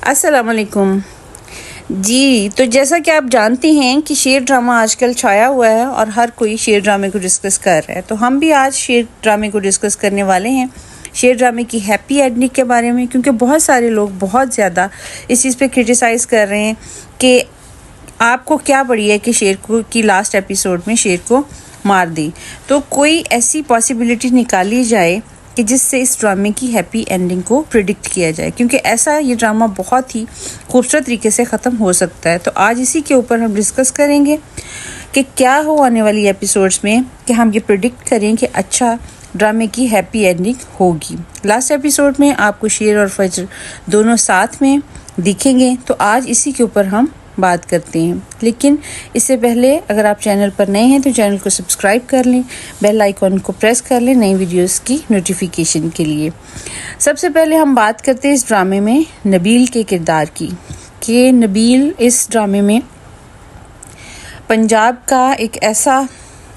अस्सलाम वालेकुम जी। तो जैसा कि आप जानते हैं कि शेर ड्रामा आजकल छाया हुआ है और हर कोई शेर ड्रामे को डिस्कस कर रहा है, तो हम भी आज शेर ड्रामे को डिस्कस करने वाले हैं, शेर ड्रामे की हैप्पी एंडिंग के बारे में। क्योंकि बहुत सारे लोग बहुत ज़्यादा इस चीज़ पे क्रिटिसाइज़ कर रहे हैं कि आपको क्या पड़ी है कि शेर को की लास्ट एपिसोड में शेर को मार दी। तो कोई ऐसी पॉसिबिलिटी निकाली जाए कि जिससे इस ड्रामे की हैप्पी एंडिंग को प्रिडिक्ट किया जाए, क्योंकि ऐसा ये ड्रामा बहुत ही खूबसूरत तरीके से ख़त्म हो सकता है। तो आज इसी के ऊपर हम डिस्कस करेंगे कि क्या हो आने वाली एपिसोड्स में, कि हम ये प्रिडिक्ट करें कि अच्छा ड्रामे की हैप्पी एंडिंग होगी। लास्ट एपिसोड में आपको शेर और फजर दोनों साथ में दिखेंगे, तो आज इसी के ऊपर हम बात करते हैं। लेकिन इससे पहले अगर आप चैनल पर नए हैं तो चैनल को सब्सक्राइब कर लें, बेल आइकॉन को प्रेस कर लें नई वीडियोस की नोटिफिकेशन के लिए। सबसे पहले हम बात करते हैं इस ड्रामे में नबील के किरदार की, कि नबील इस ड्रामे में पंजाब का एक ऐसा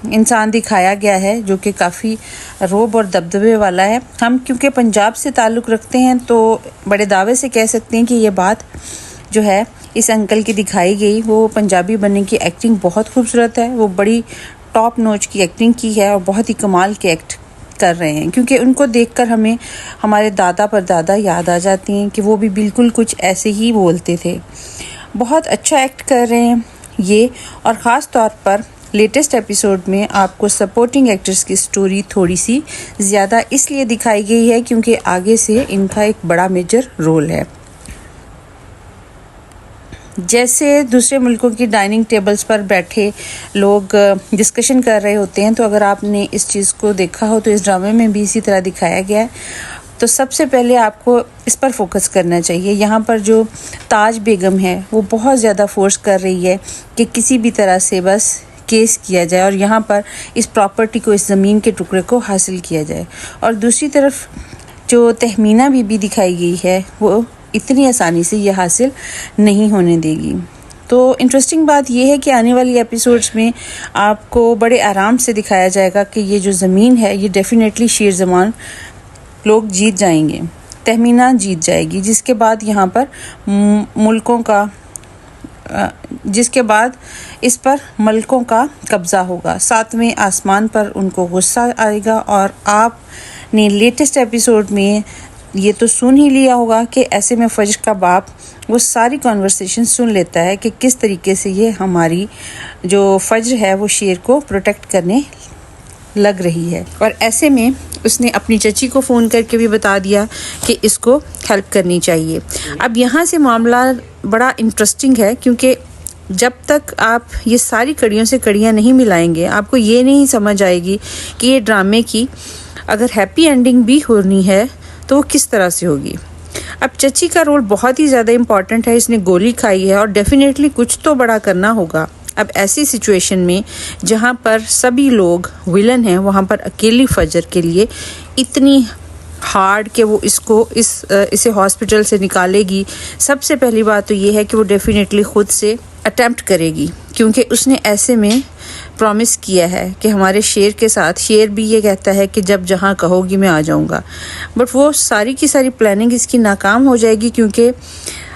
इंसान दिखाया गया है जो कि काफ़ी रोब और दबदबे वाला है। हम क्योंकि पंजाब से ताल्लुक़ रखते हैं तो बड़े दावे से कह सकते हैं कि ये बात जो है इस अंकल की दिखाई गई, वो पंजाबी बनने की एक्टिंग बहुत खूबसूरत है। वो बड़ी टॉप नॉच की एक्टिंग की है और बहुत ही कमाल के एक्ट कर रहे हैं, क्योंकि उनको देखकर हमें हमारे दादा परदादा याद आ जाती हैं कि वो भी बिल्कुल कुछ ऐसे ही बोलते थे। बहुत अच्छा एक्ट कर रहे हैं ये। और ख़ास तौर पर लेटेस्ट एपिसोड में आपको सपोर्टिंग एक्टर्स की स्टोरी थोड़ी सी ज़्यादा इसलिए दिखाई गई है क्योंकि आगे से इनका एक बड़ा मेजर रोल है। जैसे दूसरे मुल्कों की डाइनिंग टेबल्स पर बैठे लोग डिस्कशन कर रहे होते हैं, तो अगर आपने इस चीज़ को देखा हो तो इस ड्रामे में भी इसी तरह दिखाया गया है। तो सबसे पहले आपको इस पर फोकस करना चाहिए। यहाँ पर जो ताज बेगम है वो बहुत ज़्यादा फोर्स कर रही है कि किसी भी तरह से बस केस किया जाए और यहाँ पर इस प्रॉपर्टी को, इस ज़मीन के टुकड़े को हासिल किया जाए। और दूसरी तरफ जो तहमीना बीबी दिखाई गई है वो इतनी आसानी से ये हासिल नहीं होने देगी। तो इंटरेस्टिंग बात यह है कि आने वाली एपिसोड्स में आपको बड़े आराम से दिखाया जाएगा कि ये जो ज़मीन है ये डेफिनेटली शेर ज़मान लोग जीत जाएंगे, तहमीना जीत जाएगी, जिसके बाद यहाँ पर मुल्कों का जिसके बाद इस पर मलकों का कब्ज़ा होगा। सातवें आसमान पर उनको गुस्सा आएगा। और आपने लेटेस्ट एपिसोड में ये तो सुन ही लिया होगा कि ऐसे में फजर का बाप वो सारी कॉन्वर्सेशन सुन लेता है कि किस तरीके से ये हमारी जो फजर है वो शेर को प्रोटेक्ट करने लग रही है। और ऐसे में उसने अपनी चची को फ़ोन करके भी बता दिया कि इसको हेल्प करनी चाहिए। अब यहाँ से मामला बड़ा इंटरेस्टिंग है, क्योंकि जब तक आप ये सारी कड़ियों से कड़ियाँ नहीं मिलाएंगे आपको ये नहीं समझ आएगी कि ये ड्रामे की अगर हैप्पी एंडिंग भी होनी है तो वो किस तरह से होगी। अब चची का रोल बहुत ही ज़्यादा इम्पॉर्टेंट है। इसने गोली खाई है और डेफिनेटली कुछ तो बड़ा करना होगा। अब ऐसी सिचुएशन में जहाँ पर सभी लोग विलन हैं, वहाँ पर अकेली फजर के लिए इतनी हार्ड कि वो इसे हॉस्पिटल से निकालेगी। सबसे पहली बात तो ये है कि वो डेफिनेटली ख़ुद से अटेम्प्ट करेगी, क्योंकि उसने ऐसे में प्रॉमिस किया है कि हमारे शेर के साथ, शेर भी ये कहता है कि जब जहाँ कहोगी मैं आ जाऊँगा। बट वो सारी की सारी प्लानिंग इसकी नाकाम हो जाएगी, क्योंकि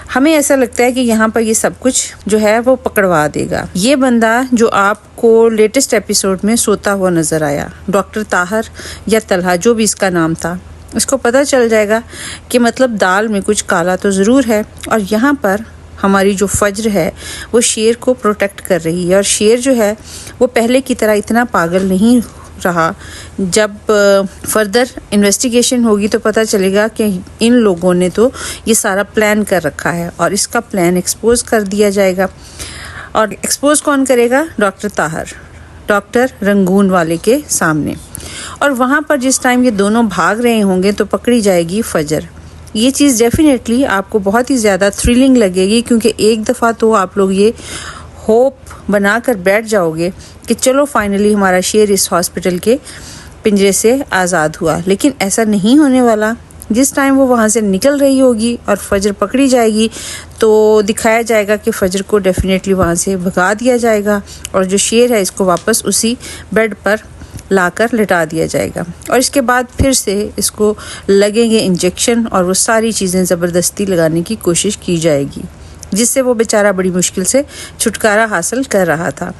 हमें ऐसा लगता है कि यहाँ पर ये सब कुछ जो है वो पकड़वा देगा। ये बंदा जो आपको लेटेस्ट एपिसोड में सोता हुआ नज़र आया, डॉक्टर ताहर या तलहा जो भी इसका नाम था, उसको पता चल जाएगा कि मतलब दाल में कुछ काला तो ज़रूर है। और यहाँ पर हमारी जो फजर है वो शेर को प्रोटेक्ट कर रही है। और शेर जो है वो पहले की तरह इतना पागल नहीं रहा। जब फर्दर इन्वेस्टिगेशन होगी तो पता चलेगा कि इन लोगों ने तो ये सारा प्लान कर रखा है और इसका प्लान एक्सपोज कर दिया जाएगा। और एक्सपोज कौन करेगा? डॉक्टर ताहर, डॉक्टर रंगून वाले के सामने। और वहाँ पर जिस टाइम ये दोनों भाग रहे होंगे तो पकड़ी जाएगी फजर। ये चीज़ डेफिनेटली आपको बहुत ही ज़्यादा थ्रिलिंग लगेगी, क्योंकि एक दफ़ा तो आप लोग ये होप बनाकर बैठ जाओगे कि चलो फाइनली हमारा शेर इस हॉस्पिटल के पिंजरे से आज़ाद हुआ। लेकिन ऐसा नहीं होने वाला। जिस टाइम वो वहाँ से निकल रही होगी और फजर पकड़ी जाएगी तो दिखाया जाएगा कि फजर को डेफिनेटली वहाँ से भगा दिया जाएगा और जो शेर है इसको वापस उसी बेड पर लाकर लिटा दिया जाएगा और इसके बाद फिर से इसको लगेंगे इंजेक्शन और वो सारी चीज़ें ज़बरदस्ती लगाने की कोशिश की जाएगी, जिससे वो बेचारा बड़ी मुश्किल से छुटकारा हासिल कर रहा था।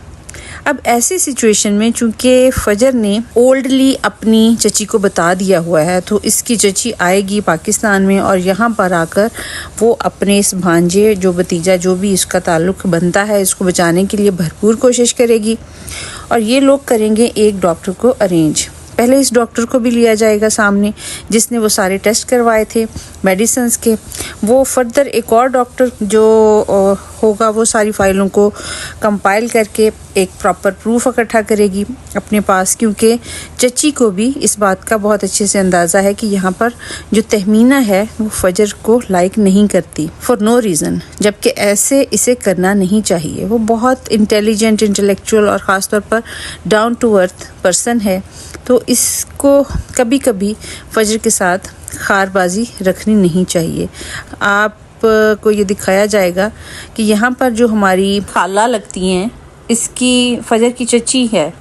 अब ऐसी सिचुएशन में चूंकि फजर ने ओल्डली अपनी चची को बता दिया हुआ है, तो इसकी चची आएगी पाकिस्तान में और यहाँ पर आकर वो अपने इस भांजे जो भतीजा जो भी इसका ताल्लुक बनता है इसको बचाने के लिए भरपूर कोशिश करेगी। और ये लोग करेंगे एक डॉक्टर को अरेंज। पहले इस डॉक्टर को भी लिया जाएगा सामने जिसने वो सारे टेस्ट करवाए थे मेडिसिन्स के। वो फर्दर एक और डॉक्टर जो होगा वो सारी फाइलों को कंपाइल करके एक प्रॉपर प्रूफ इकट्ठा करेगी अपने पास, क्योंकि चची को भी इस बात का बहुत अच्छे से अंदाज़ा है कि यहाँ पर जो तहमीना है वो फजर को लाइक नहीं करती फॉर नो रीज़न, जबकि ऐसे इसे करना नहीं चाहिए। वो बहुत इंटेलिजेंट, इंटेलेक्चुअल और ख़ास तौर पर डाउन टू अर्थ पर्सन है, तो इसको कभी कभी फजर के साथ खारबाजी रखनी नहीं चाहिए। आप को ये दिखाया जाएगा कि यहाँ पर जो हमारी खाला लगती हैं, इसकी फजर की चची है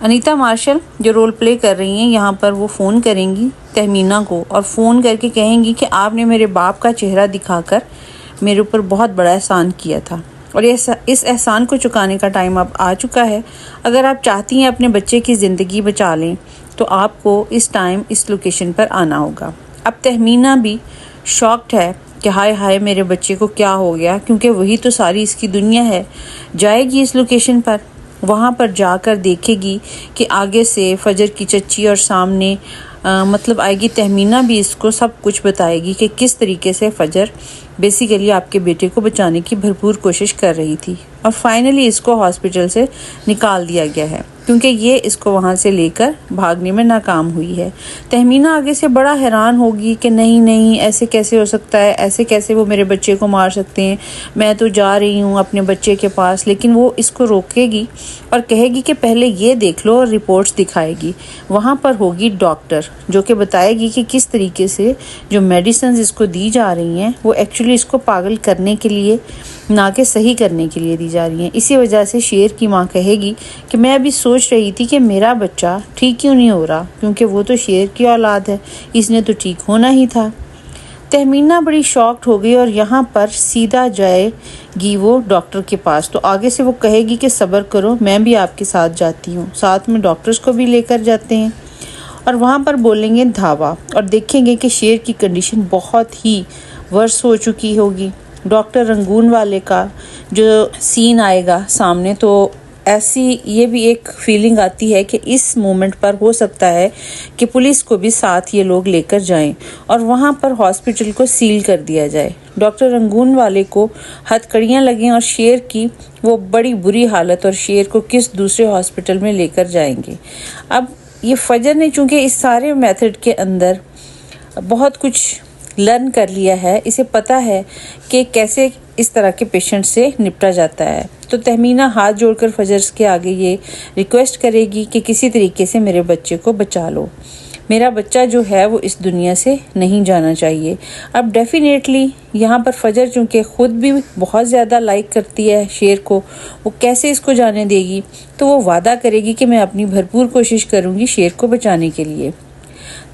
अनीता मार्शल जो रोल प्ले कर रही हैं, यहाँ पर वो फ़ोन करेंगी तहमीना को और फ़ोन करके कहेंगी कि आपने मेरे बाप का चेहरा दिखाकर मेरे ऊपर बहुत बड़ा एहसान किया था और इस एहसान को चुकाने का टाइम अब आ चुका है। अगर आप चाहती हैं अपने बच्चे की ज़िंदगी बचा लें तो आपको इस टाइम इस लोकेशन पर आना होगा। अब तहमीना भी शॉक्ड है कि हाय हाय मेरे बच्चे को क्या हो गया, क्योंकि वही तो सारी इसकी दुनिया है। जाएगी इस लोकेशन पर, वहाँ पर जाकर देखेगी कि आगे से फजर की चच्ची और सामने मतलब आएगी तहमीना भी इसको सब कुछ बताएगी कि किस तरीके से फजर बेसिकली आपके बेटे को बचाने की भरपूर कोशिश कर रही थी और फाइनली इसको हॉस्पिटल से निकाल दिया गया है क्योंकि ये इसको वहाँ से लेकर भागने में नाकाम हुई है। तहमीना आगे से बड़ा हैरान होगी कि नहीं ऐसे कैसे हो सकता है, ऐसे कैसे वो मेरे बच्चे को मार सकते हैं, मैं तो जा रही हूँ अपने बच्चे के पास। लेकिन वो इसको रोकेगी और कहेगी कि पहले ये देख लो और रिपोर्ट्स दिखाएगी। वहाँ पर होगी डॉक्टर जो कि बताएगी कि किस तरीके से जो मेडिसिन इसको दी जा रही हैं वो एक्चुअली इसको पागल करने के लिए ना कि सही करने के लिए दी जा रही हैं। इसी वजह से शेर की माँ कहेगी कि मैं अभी सोच रही थी कि मेरा बच्चा ठीक क्यों नहीं हो रहा, क्योंकि वो तो शेर की औलाद है, इसने तो ठीक होना ही था। तहमीना बड़ी शॉक्ड हो गई और यहाँ पर सीधा जाएगी वो डॉक्टर के पास। तो आगे से वो कहेगी कि सब्र करो, मैं भी आपके साथ जाती हूँ। साथ में डॉक्टर्स को भी लेकर जाते हैं और वहाँ पर बोलेंगे धावा और देखेंगे कि शेर की कंडीशन बहुत ही वर्स हो चुकी होगी। डॉक्टर रंगून वाले का जो सीन आएगा सामने, तो ऐसी ये भी एक फीलिंग आती है कि इस मोमेंट पर हो सकता है कि पुलिस को भी साथ ये लोग लेकर जाएं और वहाँ पर हॉस्पिटल को सील कर दिया जाए। डॉक्टर रंगून वाले को हथकड़ियाँ लगें और शेर की वो बड़ी बुरी हालत और शेर को किस दूसरे हॉस्पिटल में लेकर जाएंगे। अब ये फजर ने चूँकि इस सारे मेथड के अंदर बहुत कुछ लर्न कर लिया है, इसे पता है कि कैसे इस तरह के पेशेंट से निपटा जाता है। तो तहमीना हाथ जोड़कर फजर के आगे ये रिक्वेस्ट करेगी कि किसी तरीके से मेरे बच्चे को बचा लो, मेरा बच्चा जो है वो इस दुनिया से नहीं जाना चाहिए। अब डेफिनेटली यहाँ पर फजर चूँकि ख़ुद भी बहुत ज़्यादा लाइक करती है शेर को, वो कैसे इसको जाने देगी, तो वो वादा करेगी कि मैं अपनी भरपूर कोशिश करूँगी शेर को बचाने के लिए।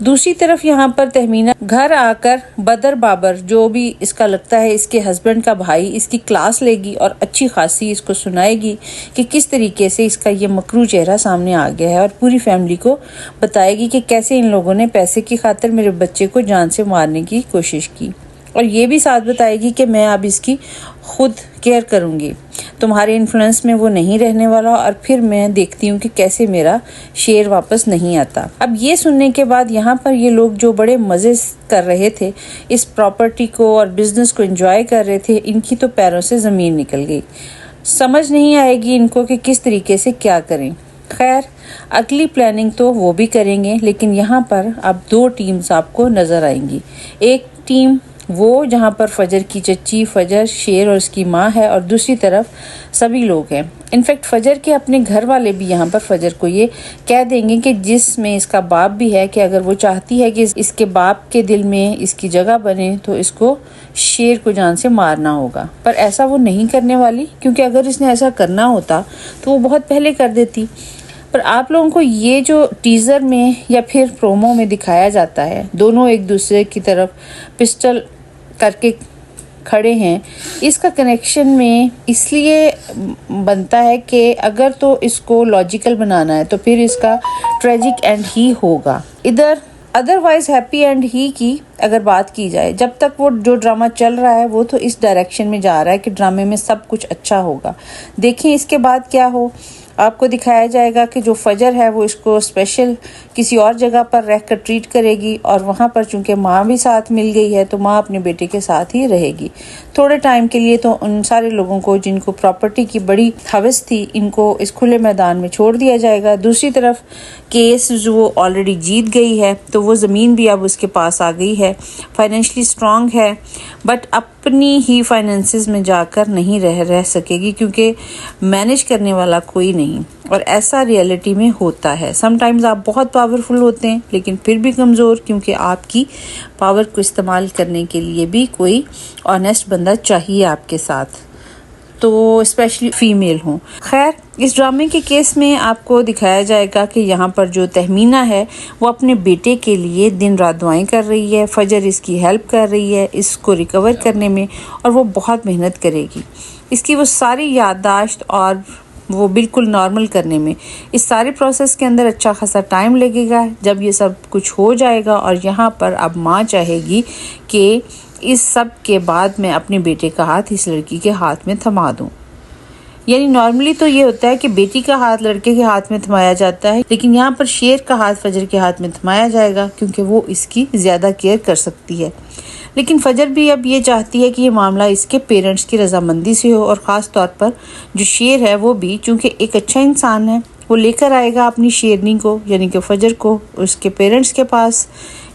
दूसरी तरफ यहाँ पर तहमीना घर आकर बदर बाबर जो भी इसका लगता है इसके हस्बैंड का भाई, इसकी क्लास लेगी और अच्छी खासी इसको सुनाएगी कि किस तरीके से इसका ये मकरू चेहरा सामने आ गया है और पूरी फैमिली को बताएगी कि कैसे इन लोगों ने पैसे की खातिर मेरे बच्चे को जान से मारने की कोशिश की। और ये भी साथ बताएगी कि मैं अब इसकी खुद केयर करूँगी, तुम्हारे इन्फ्लुएंस में वो नहीं रहने वाला और फिर मैं देखती हूँ कि कैसे मेरा शेर वापस नहीं आता। अब ये सुनने के बाद यहाँ पर ये लोग जो बड़े मज़े कर रहे थे, इस प्रॉपर्टी को और बिज़नेस को एंजॉय कर रहे थे, इनकी तो पैरों से ज़मीन निकल गई। समझ नहीं आएगी इनको कि किस तरीके से क्या करें। खैर अगली प्लानिंग तो वो भी करेंगे, लेकिन यहाँ पर अब दो टीम्स आपको नज़र आएंगी। एक टीम वो जहाँ पर फजर की चच्ची, फजर, शेर और उसकी माँ है और दूसरी तरफ सभी लोग हैं। इनफैक्ट फजर के अपने घर वाले भी यहाँ पर फजर को ये कह देंगे कि जिसमें इसका बाप भी है कि अगर वो चाहती है कि इसके बाप के दिल में इसकी जगह बने तो इसको शेर को जान से मारना होगा। पर ऐसा वो नहीं करने वाली, क्योंकि अगर इसने ऐसा करना होता तो वो बहुत पहले कर देती। पर आप लोगों को ये जो टीज़र में या फिर प्रोमो में दिखाया जाता है, दोनों एक दूसरे की तरफ पिस्टल करके खड़े हैं, इसका कनेक्शन में इसलिए बनता है कि अगर तो इसको लॉजिकल बनाना है तो फिर इसका ट्रेजिक एंड ही होगा। इधर अदरवाइज हैप्पी एंड ही की अगर बात की जाए, जब तक वो जो ड्रामा चल रहा है वो तो इस डायरेक्शन में जा रहा है कि ड्रामे में सब कुछ अच्छा होगा। देखें इसके बाद क्या हो। आपको दिखाया जाएगा कि जो फजर है वो इसको स्पेशल किसी और जगह पर रहकर ट्रीट करेगी और वहाँ पर चूंकि माँ भी साथ मिल गई है तो माँ अपने बेटे के साथ ही रहेगी थोड़े टाइम के लिए। तो उन सारे लोगों को जिनको प्रॉपर्टी की बड़ी हवस थी, इनको इस खुले मैदान में छोड़ दिया जाएगा। दूसरी तरफ केस जो वो ऑलरेडी जीत गई है तो वो ज़मीन भी अब उसके पास आ गई है, फाइनेंशियली स्ट्रांग है, बट अपनी ही फाइनेंसेस में जाकर नहीं रह सकेगी क्योंकि मैनेज करने वाला कोई नहीं। और ऐसा रियलिटी में होता है। समटाइम्स आप बहुत पावरफुल होते हैं लेकिन फिर भी कमज़ोर, क्योंकि आपकी पावर को इस्तेमाल करने के लिए भी कोई ऑनेस्ट बंदा चाहिए आपके साथ, तो स्पेशली फीमेल हो। खैर, इस ड्रामे के केस में आपको दिखाया जाएगा कि यहाँ पर जो तहमीना है वो अपने बेटे के लिए दिन रात दुआएं कर रही है। फजर इसकी हेल्प कर रही है इसको रिकवर करने में और वो बहुत मेहनत करेगी। इसकी वो सारी याददाश्त और वो बिल्कुल नॉर्मल करने में, इस सारे प्रोसेस के अंदर अच्छा खासा टाइम लगेगा। जब ये सब कुछ हो जाएगा और यहाँ पर अब माँ चाहेगी कि इस सब के बाद मैं अपने बेटे का हाथ इस लड़की के हाथ में थमा दूँ। यानी नॉर्मली तो ये होता है कि बेटी का हाथ लड़के के हाथ में थमाया जाता है, लेकिन यहाँ पर शेर का हाथ फजर के हाथ में थमाया जाएगा क्योंकि वो इसकी ज़्यादा केयर कर सकती है। लेकिन फजर भी अब ये चाहती है कि ये मामला इसके पेरेंट्स की रजामंदी से हो, और ख़ास तौर पर जो शेर है वो भी चूँकि एक अच्छा इंसान है, वो लेकर आएगा अपनी शेरनी को यानी कि फजर को उसके पेरेंट्स के पास,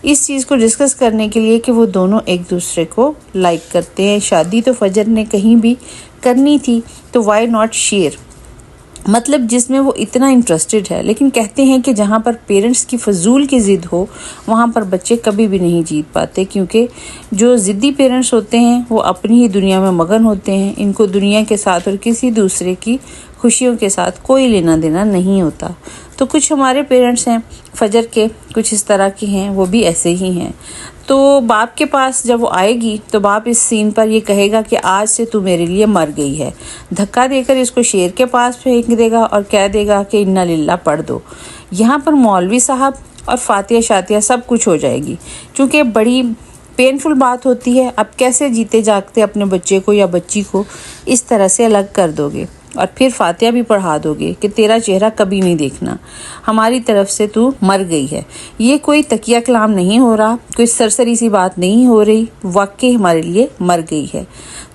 इस चीज़ को डिस्कस करने के लिए कि वो दोनों एक दूसरे को लाइक करते हैं। शादी तो फजर ने कहीं भी करनी थी तो वाई नॉट शेर, मतलब जिसमें वो इतना इंटरेस्टेड है। लेकिन कहते हैं कि जहाँ पर पेरेंट्स की फजूल की ज़िद हो वहाँ पर बच्चे कभी भी नहीं जीत पाते, क्योंकि जो ज़िद्दी पेरेंट्स होते हैं वो अपनी ही दुनिया में मगन होते हैं। इनको दुनिया के साथ और किसी दूसरे की खुशियों के साथ कोई लेना देना नहीं होता। तो कुछ हमारे पेरेंट्स हैं फजर के, कुछ इस तरह के हैं, वो भी ऐसे ही हैं। तो बाप के पास जब वो आएगी तो बाप इस सीन पर ये कहेगा कि आज से तू मेरे लिए मर गई है, धक्का देकर इसको शेर के पास फेंक देगा और कह देगा कि इन्ना लिल्ला पढ़ दो। यहाँ पर मौलवी साहब और फातिया शातिया सब कुछ हो जाएगी, क्योंकि बड़ी पेनफुल बात होती है। अब कैसे जीते जागते अपने बच्चे को या बच्ची को इस तरह से अलग कर दोगे और फिर फातिया भी पढ़ा दोगे कि तेरा चेहरा कभी नहीं देखना, हमारी तरफ से तू मर गई है। ये कोई तकिया कलाम नहीं हो रहा, कोई सरसरी सी बात नहीं हो रही, वाकई हमारे लिए मर गई है।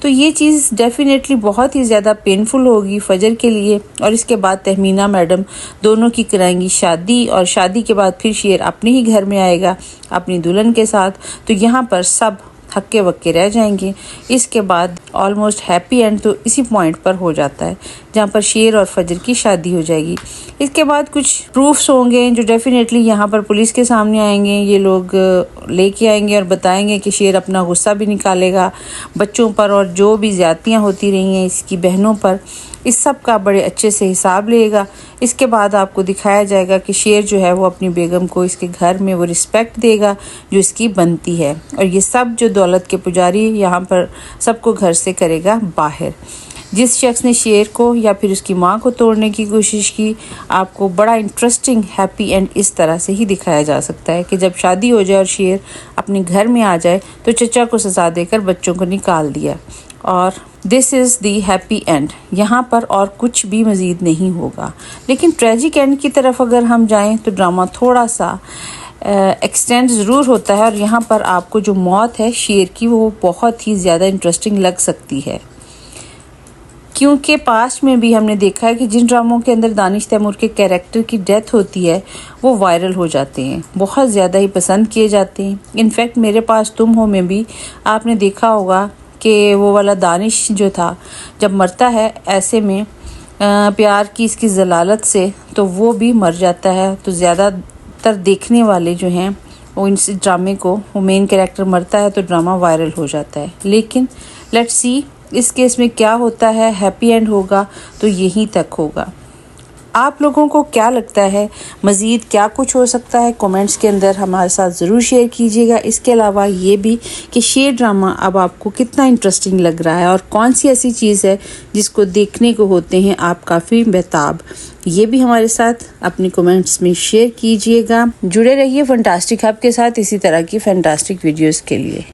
तो ये चीज़ डेफिनेटली बहुत ही ज़्यादा पेनफुल होगी फजर के लिए। और इसके बाद तहमीना मैडम दोनों की कराएंगी शादी, और शादी के बाद फिर शेर अपने ही घर में आएगा अपनी दुल्हन के साथ। तो यहाँ पर सब हक्के वक्के रह जाएंगे। इसके बाद ऑलमोस्ट हैप्पी एंड तो इसी पॉइंट पर हो जाता है जहाँ पर शेर और फजर की शादी हो जाएगी। इसके बाद कुछ प्रूफ्स होंगे जो डेफिनेटली यहाँ पर पुलिस के सामने आएंगे। ये लोग लेके आएंगे और बताएंगे कि शेर अपना गुस्सा भी निकालेगा बच्चों पर और जो भी ज़्यादतियाँ होती रही हैं इसकी बहनों पर, इस सब का बड़े अच्छे से हिसाब लेगा। इसके बाद आपको दिखाया जाएगा कि शेर जो है वो अपनी बेगम को इसके घर में वो रिस्पेक्ट देगा जो इसकी बनती है, और ये सब जो दौलत के पुजारी यहाँ पर सबको घर से करेगा बाहर। जिस शख्स ने शेर को या फिर उसकी माँ को तोड़ने की कोशिश की, आपको बड़ा इंटरेस्टिंग हैप्पी एंड इस तरह से ही दिखाया जा सकता है कि जब शादी हो जाए और शेर अपने घर में आ जाए तो चचा को सजा देकर बच्चों को निकाल दिया, और this is the happy and. यहाँ पर और कुछ भी मज़ीद नहीं होगा। लेकिन ट्रेजिक एंड की तरफ अगर हम जाएं तो ड्रामा थोड़ा सा एक्सटेंड ज़रूर होता है, और यहाँ पर आपको जो मौत है शेर की वो बहुत ही ज़्यादा इंटरेस्टिंग लग सकती है, क्योंकि पास्ट में भी हमने देखा है कि जिन ड्रामों के अंदर दानिश तैमूर के कैरेक्टर की डेथ होती है वो वायरल हो जाते हैं, बहुत ज़्यादा ही पसंद किए जाते हैं। इनफैक्ट मेरे पास तुम हो में भी आपने देखा होगा कि वो वाला दानिश जो था जब मरता है ऐसे में प्यार की इसकी ज़लालत से, तो वो भी मर जाता है। तो ज़्यादातर देखने वाले जो हैं वो इस ड्रामे को, वो मेन कैरेक्टर मरता है तो ड्रामा वायरल हो जाता है। लेकिन लेट्स सी इस केस में क्या होता है, हैप्पी एंड होगा तो यहीं तक होगा। आप लोगों को क्या लगता है मज़ीद क्या कुछ हो सकता है, कमेंट्स के अंदर हमारे साथ ज़रूर शेयर कीजिएगा। इसके अलावा ये भी कि शेर ड्रामा अब आपको कितना इंटरेस्टिंग लग रहा है और कौन सी ऐसी चीज़ है जिसको देखने को होते हैं आप काफ़ी बेताब, ये भी हमारे साथ अपनी कमेंट्स में शेयर कीजिएगा। जुड़े रहिए फैंटास्टिक हब के साथ इसी तरह की फैंटास्टिक वीडियोज़ के लिए।